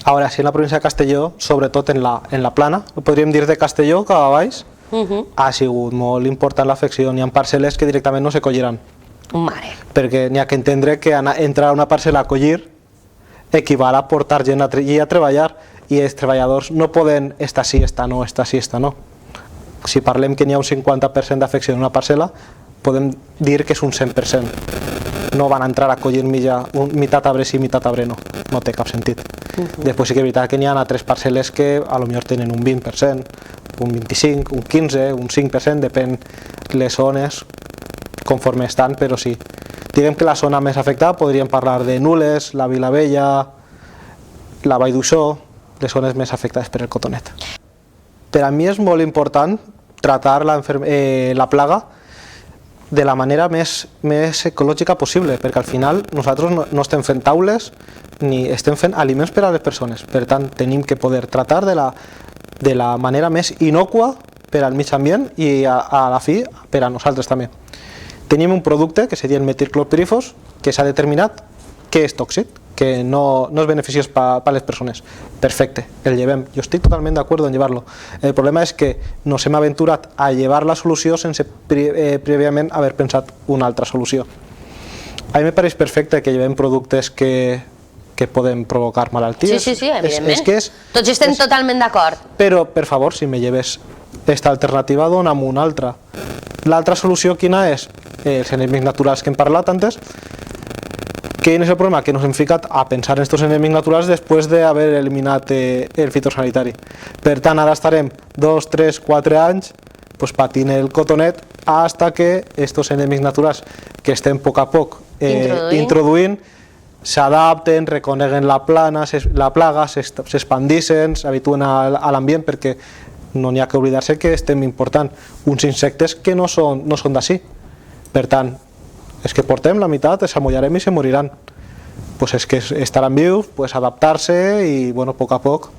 Ara, si en la província de Castelló, sobretot en la plana, podríem dir de Castelló cap a baix, ha sigut molt important l'afecció. N'hi ha parcel·les que directament no se colliran. Mare. Perquè n'hi ha que entendre que entrar a una parcel·la a collir equival a portar gent allí a treballar, i els treballadors no poden estar sí, estar no, estar sí, estar no. Si parlem que n'hi ha un 50% d'afecció en una parcel·la, podem dir que és un 100%. No van entrar a collir meitat arbre sí, meitat arbre no. No té cap sentit. Després sí que és veritat que n'hi ha altres parcel·les que potser tenen un 20%, un 25%, un 15%, un 5%, depèn les zones conforme estan, però sí. Diguem que la zona més afectada podríem parlar de Nules, la Vilavella, la Vall d'Uixó, les zones més afectades per el cotonet. Per a mi és molt important tractar la plaga de la manera més ecològica possible, perquè al final nosaltres no estem fent taules ni estem fent aliments per a les persones. Per tant, tenim que poder tractar de la manera més innòcua per al mig ambient i a la fi per a nosaltres també. Tenim un producte que seria el metilclorpirifos, que s'ha determinat que és tòxic, que no és beneficiós per a les persones. Perfecte, el llevem. Jo estic totalment d'acord en llevar-lo. El problema és que nos hem aventurat a llevar la solució sense prèviament haver pensat una altra solució. A mi me pareix perfecte que llevem productes que poden provocar malalties. Sí, evidentment. Tots estem totalment d'acord. Però, per favor, si me lleves aquesta alternativa, dona'm una altra. L'altra solució quina és? Els enemics naturals que hem parlat antes. Quin és el problema? Que ens hem ficat a pensar en aquests enemics naturals després d'haver eliminat el fitosanitari. Per tant, ara estarem 2, 3, 4 anys patint el cotonet fins que aquests enemics naturals que estem a poc introduint s'adapten, reconeguen la plaga, s'expandixen, s'habituen a l'ambient, perquè no n'hi ha que oblidar-se que estem important uns insectes que no són d'ací. Per tant, és que portem la meitat, s'amollarem i se moriran. És que estaran vius, adaptar-se i, a poc